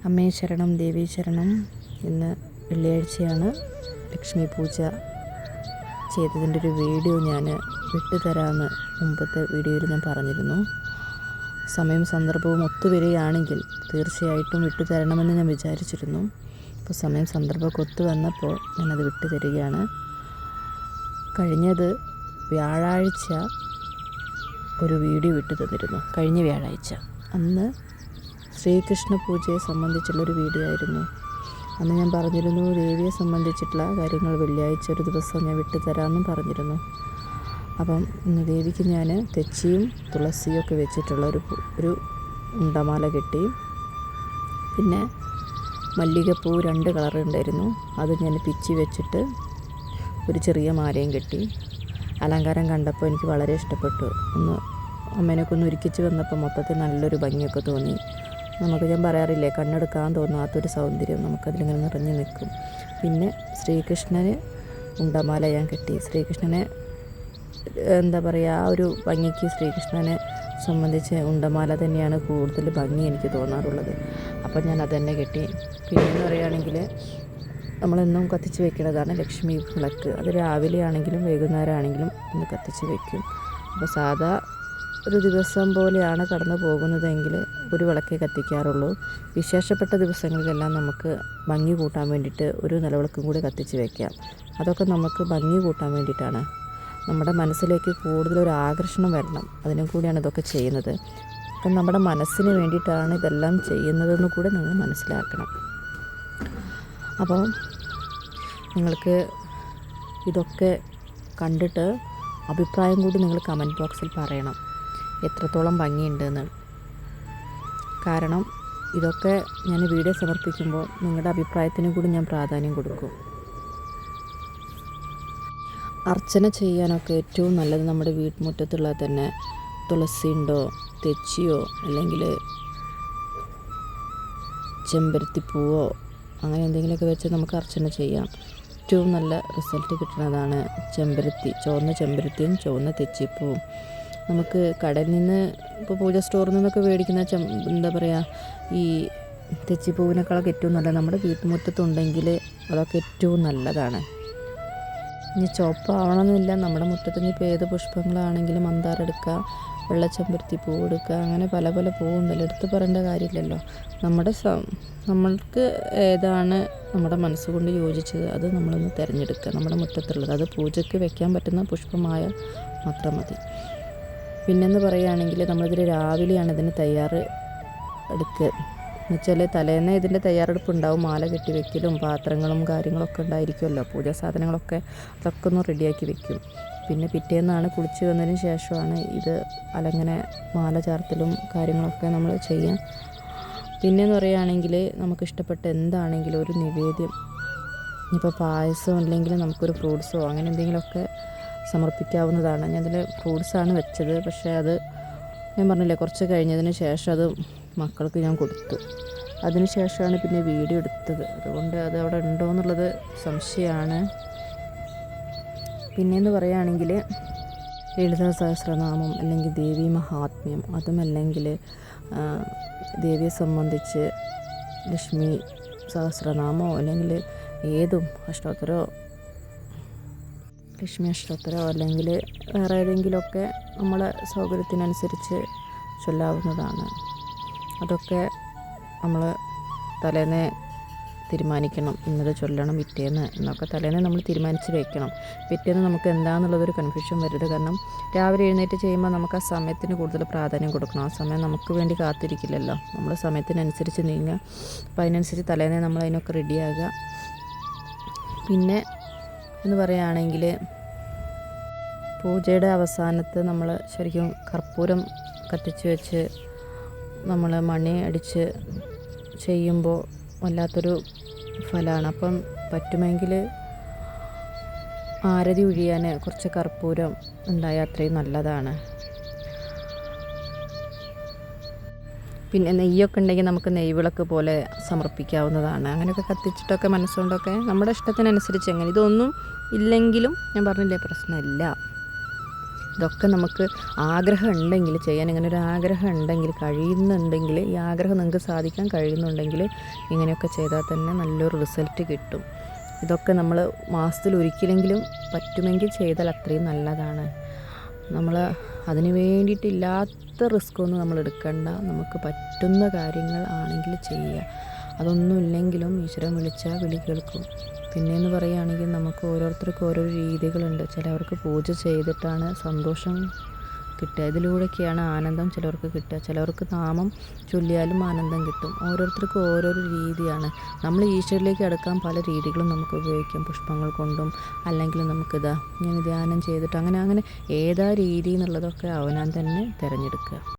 അമ്മേ ശരണം, ദേവീ ശരണം. ഇന്ന് വെള്ളിയാഴ്ചയാണ്. ലക്ഷ്മി പൂജ ചെയ്തതിൻ്റെ ഒരു വീഡിയോ ഞാൻ വിട്ടുതരാമെന്ന് മുമ്പത്തെ വീഡിയോയിൽ ഞാൻ പറഞ്ഞിരുന്നു. സമയം സന്ദർഭവും ഒത്തുവരികയാണെങ്കിൽ തീർച്ചയായിട്ടും വിട്ടുതരണമെന്ന് ഞാൻ വിചാരിച്ചിരുന്നു. അപ്പോൾ സമയം സന്ദർഭമൊക്കെ ഒത്തു വന്നപ്പോൾ ഞാനത് വിട്ടുതരികയാണ്. കഴിഞ്ഞത് വ്യാഴാഴ്ച ഒരു വീഡിയോ വിട്ടു തന്നിരുന്നു. കഴിഞ്ഞ വ്യാഴാഴ്ച അന്ന് ശ്രീകൃഷ്ണ പൂജയെ സംബന്ധിച്ചുള്ളൊരു വീഡിയോ ആയിരുന്നു. അന്ന് ഞാൻ പറഞ്ഞിരുന്നു ദേവിയെ സംബന്ധിച്ചിട്ടുള്ള കാര്യങ്ങൾ വെള്ളിയാഴ്ച ഒരു ദിവസം ഞാൻ വിട്ടുതരാമെന്നും പറഞ്ഞിരുന്നു. അപ്പം ഇന്ന് ദേവിക്ക് ഞാൻ തെച്ചിയും തുളസിയും ഒക്കെ വെച്ചിട്ടുള്ള ഒരു ഉണ്ടമാല കെട്ടി. പിന്നെ മല്ലികപ്പൂ 2 കളർ ഉണ്ടായിരുന്നു, അത് ഞാൻ പിച്ചി വെച്ചിട്ട് ഒരു ചെറിയ മാലയും കെട്ടി. അലങ്കാരം കണ്ടപ്പോൾ എനിക്ക് വളരെ ഇഷ്ടപ്പെട്ടു. അമ്മേനൊക്കെ ഒന്ന് ഒരുക്കിച്ച് വന്നപ്പോൾ മൊത്തത്തിൽ നല്ലൊരു ഭംഗിയൊക്കെ തോന്നി. ഞാൻ പറയാറില്ലേ, കണ്ണെടുക്കാൻ തോന്നാത്തൊരു സൗന്ദര്യം നമുക്കതിലിങ്ങനെ നിറഞ്ഞു നിൽക്കും. പിന്നെ ശ്രീകൃഷ്ണന് ഉണ്ടമാല ഞാൻ കെട്ടി. ശ്രീകൃഷ്ണനെ എന്താ പറയുക, ആ ഒരു ഭംഗിക്ക് ശ്രീകൃഷ്ണനെ സംബന്ധിച്ച് ഉണ്ടമാല തന്നെയാണ് കൂടുതൽ ഭംഗി എനിക്ക് തോന്നാറുള്ളത്. അപ്പം ഞാൻ അതന്നെ കെട്ടി. പിന്നെയെന്ന് പറയുകയാണെങ്കിൽ നമ്മളെന്നും കത്തിച്ച് വെക്കുന്നതാണ് ലക്ഷ്മി വിളക്ക്. അത് രാവിലെ ആണെങ്കിലും വൈകുന്നേരം ആണെങ്കിലും ഒന്ന് കത്തിച്ച് വെക്കും. അപ്പോൾ സാധാ ഒരു ദിവസം പോലെയാണ് കടന്നു പോകുന്നതെങ്കിൽ ഒരു വിളക്കേ കത്തിക്കാറുള്ളൂ. വിശേഷപ്പെട്ട ദിവസങ്ങളിലെല്ലാം നമുക്ക് ഭംഗി കൂട്ടാൻ വേണ്ടിയിട്ട് ഒരു നിലവിളക്കും കൂടി കത്തിച്ച് വയ്ക്കാം. അതൊക്കെ നമുക്ക് ഭംഗി കൂട്ടാൻ വേണ്ടിയിട്ടാണ്. നമ്മുടെ മനസ്സിലേക്ക് കൂടുതലൊരു ആകർഷണം വരണം, അതിനും കൂടിയാണ് ഇതൊക്കെ ചെയ്യുന്നത്. അപ്പം നമ്മുടെ മനസ്സിന് വേണ്ടിയിട്ടാണ് ഇതെല്ലാം ചെയ്യുന്നതെന്ന് കൂടെ നിങ്ങൾ മനസ്സിലാക്കണം. അപ്പോൾ നിങ്ങൾക്ക് ഇതൊക്കെ കണ്ടിട്ട് അഭിപ്രായം കൂടി നിങ്ങൾ കമൻറ്റ് ബോക്സിൽ പറയണം, എത്രത്തോളം ഭംഗിയുണ്ടെന്ന്. കാരണം ഇതൊക്കെ ഞാൻ വീഡിയോ സമർപ്പിക്കുമ്പോൾ നിങ്ങളുടെ അഭിപ്രായത്തിന് കൂടി ഞാൻ പ്രാധാന്യം കൊടുക്കും. അർച്ചന ചെയ്യാനൊക്കെ ഏറ്റവും നല്ലത് നമ്മുടെ വീട്ടുമുറ്റത്തുള്ള തന്നെ തുളസി ഉണ്ടോ, തെച്ചിയോ അല്ലെങ്കിൽ ചെമ്പരത്തിപ്പൂവോ അങ്ങനെ എന്തെങ്കിലുമൊക്കെ വെച്ച് നമുക്ക് അർച്ചന ചെയ്യാം. ഏറ്റവും നല്ല റിസൾട്ട് കിട്ടുന്നതാണ് ചുവന്ന ചെമ്പരത്തിയും ചുവന്ന തെച്ചിപ്പൂവും. നമുക്ക് കടയിൽ നിന്ന് ഇപ്പോൾ പൂജ സ്റ്റോറിൽ നിന്നൊക്കെ മേടിക്കുന്ന എന്താ പറയുക, ഈ തെച്ചിപ്പൂവിനേക്കാളൊക്കെ ഏറ്റവും നല്ലത് നമ്മുടെ വീട്ടുമുറ്റത്തുണ്ടെങ്കിൽ അതൊക്കെ ഏറ്റവും നല്ലതാണ്. ഇനി ചുവപ്പാവണമെന്നില്ല, നമ്മുടെ മുറ്റത്ത് ഇപ്പോൾ ഏത് പുഷ്പങ്ങളാണെങ്കിലും മന്ദാരം എടുക്കുക, വെള്ളച്ചെമ്പരത്തി പൂവ് എടുക്കുക, അങ്ങനെ പല പല പൂവുണ്ടല്ലോ, എടുത്ത് പറയേണ്ട കാര്യമില്ലല്ലോ. നമ്മൾക്ക് ഏതാണ് നമ്മുടെ മനസ്സുകൊണ്ട് യോജിച്ചത് അത് നമ്മളൊന്ന് തിരഞ്ഞെടുക്കുക, നമ്മുടെ മുറ്റത്തുള്ളത്. അത് പൂജയ്ക്ക് വെക്കാൻ പറ്റുന്ന പുഷ്പമായ മാത്രം മതി. പിന്നെന്ന് പറയുകയാണെങ്കിൽ നമ്മളിതിൽ രാവിലെയാണ് ഇതിന് തയ്യാറെടുക്കുക. എന്നുവെച്ചാൽ തലേന്ന് ഇതിൻ്റെ തയ്യാറെടുപ്പ് ഉണ്ടാവും. മാല കെട്ടി വെക്കലും പാത്രങ്ങളും കാര്യങ്ങളൊക്കെ ഉണ്ടായിരിക്കുമല്ലോ, പൂജാ സാധനങ്ങളൊക്കെ, അതൊക്കെ ഒന്ന് റെഡിയാക്കി വെക്കും. പിന്നെ പിറ്റേന്നാണ് കുളിച്ച് വന്നതിന് ശേഷമാണ് ഇത് അങ്ങനെ മാല ചാർത്തലും കാര്യങ്ങളൊക്കെ നമ്മൾ ചെയ്യാം. പിന്നെയെന്ന് പറയുകയാണെങ്കിൽ നമുക്കിഷ്ടപ്പെട്ട എന്താണെങ്കിലും ഒരു നിവേദ്യം, ഇപ്പോൾ പായസം അല്ലെങ്കിൽ നമുക്കൊരു ഫ്രൂട്ട്സോ അങ്ങനെ എന്തെങ്കിലുമൊക്കെ സമർപ്പിക്കാവുന്നതാണ്. ഞാനതിൽ ഫ്രൂട്ട്സാണ് വെച്ചത്, പക്ഷേ അത് ഞാൻ പറഞ്ഞില്ലേ കുറച്ച് കഴിഞ്ഞതിന് ശേഷം അത് മക്കൾക്ക് ഞാൻ കൊടുത്തു. അതിന് ശേഷമാണ് പിന്നെ വീഡിയോ എടുത്തത്, അതുകൊണ്ട് അത് അവിടെ ഉണ്ടോ എന്നുള്ളത് സംശയമാണ്. പിന്നെയെന്ന് പറയുകയാണെങ്കിൽ ലളിതാ സഹസ്രനാമം അല്ലെങ്കിൽ ദേവി മഹാത്മ്യം, അതുമല്ലെങ്കിൽ ദേവിയെ സംബന്ധിച്ച് ലക്ഷ്മി സഹസ്രനാമോ അല്ലെങ്കിൽ ഏതും അഷ്ടോത്തരോ ലക്ഷ്മി അഷ്ടോത്തരോ അല്ലെങ്കിൽ വേറെ ഏതെങ്കിലുമൊക്കെ നമ്മളെ സൗകര്യത്തിനനുസരിച്ച് ചൊല്ലാവുന്നതാണ്. അതൊക്കെ നമ്മൾ തലേന്ന് തീരുമാനിക്കണം, ഇന്നത് ചൊല്ലണം പിറ്റേന്ന് എന്നൊക്കെ തലേന്ന് നമ്മൾ തീരുമാനിച്ച് വയ്ക്കണം. പിറ്റേന്ന് നമുക്ക് എന്താണെന്നുള്ളതൊരു കൺഫ്യൂഷൻ വരരുത്. കാരണം രാവിലെ എഴുന്നേറ്റ് ചെയ്യുമ്പോൾ നമുക്ക് ആ സമയത്തിന് കൂടുതൽ പ്രാധാന്യം കൊടുക്കണം. ആ സമയം നമുക്ക് വേണ്ടി കാത്തിരിക്കില്ലല്ലോ, നമ്മൾ സമയത്തിനനുസരിച്ച് നീങ്ങുക. അപ്പോൾ അതിനനുസരിച്ച് തലേന്ന് നമ്മൾ അതിനൊക്കെ റെഡിയാകുക. പിന്നെ എന്ന് പറയുകയാണെങ്കിൽ പൂജയുടെ അവസാനത്ത് നമ്മൾ ശരിക്കും കർപ്പൂരം കത്തിച്ച് വെച്ച് നമ്മൾ മണി അടിച്ച് ചെയ്യുമ്പോൾ വല്ലാത്തൊരു ഫലമാണ്. അപ്പം പറ്റുമെങ്കിൽ ആരതി ഒഴിയാൻ കുറച്ച് കർപ്പൂരം ഉണ്ടായാൽ അത്രയും നല്ലതാണ്. പിന്നെ നെയ്യൊക്കെ ഉണ്ടെങ്കിൽ നമുക്ക് നെയ്വിളക്ക് പോലെ സമർപ്പിക്കാവുന്നതാണ്. അങ്ങനെയൊക്കെ കത്തിച്ചിട്ടൊക്കെ മനസ്സുകൊണ്ടൊക്കെ നമ്മുടെ ഇഷ്ടത്തിനനുസരിച്ച് എങ്ങനെ, ഇതൊന്നും ഇല്ലെങ്കിലും ഞാൻ പറഞ്ഞില്ലേ പ്രശ്നമില്ല. ഇതൊക്കെ നമുക്ക് ആഗ്രഹം ഉണ്ടെങ്കിൽ ചെയ്യാൻ, ഇങ്ങനെ ഒരു ആഗ്രഹം ഉണ്ടെങ്കിൽ, കഴിയുന്നുണ്ടെങ്കിൽ, ഈ ആഗ്രഹം നിങ്ങൾക്ക് സാധിക്കാൻ കഴിയുന്നുണ്ടെങ്കിൽ ഇങ്ങനെയൊക്കെ ചെയ്താൽ തന്നെ നല്ലൊരു റിസൾട്ട് കിട്ടും. ഇതൊക്കെ നമ്മൾ മാസത്തിൽ ഒരിക്കലെങ്കിലും പറ്റുമെങ്കിൽ ചെയ്താൽ അത്രയും നല്ലതാണ്. നമ്മൾ അതിന് വേണ്ടിയിട്ടില്ലാത്ത റിസ്ക്കൊന്നും നമ്മൾ എടുക്കണ്ട. നമുക്ക് പറ്റുന്ന കാര്യങ്ങൾ ആണെങ്കിൽ ചെയ്യുക. അതൊന്നുമില്ലെങ്കിലും ഈശ്വരൻ വിളിച്ചാൽ വിളി കേൾക്കും. പിന്നെയെന്ന് പറയുകയാണെങ്കിൽ നമുക്ക് ഓരോരുത്തർക്കും ഓരോരോ രീതികളുണ്ട്. ചിലവർക്ക് പൂജ ചെയ്തിട്ടാണ് സന്തോഷം കിട്ടുക, ഇതിലൂടെയൊക്കെയാണ് ആനന്ദം ചിലവർക്ക് കിട്ടുക. ചിലവർക്ക് നാമം ചൊല്ലിയാലും ആനന്ദം കിട്ടും. ഓരോരുത്തർക്കും ഓരോരോ രീതിയാണ്. നമ്മൾ ഈശ്വരനിലേക്ക് അടുക്കാൻ പല രീതികളും നമുക്ക് ഉപയോഗിക്കാം. പുഷ്പങ്ങൾ കൊണ്ടും, അല്ലെങ്കിൽ നമുക്കിതാ ഇങ്ങനെ ധ്യാനം ചെയ്തിട്ട്, അങ്ങനെ ഏതാ രീതി എന്നുള്ളതൊക്കെ അവനാൻ തന്നെ തിരഞ്ഞെടുക്കുക.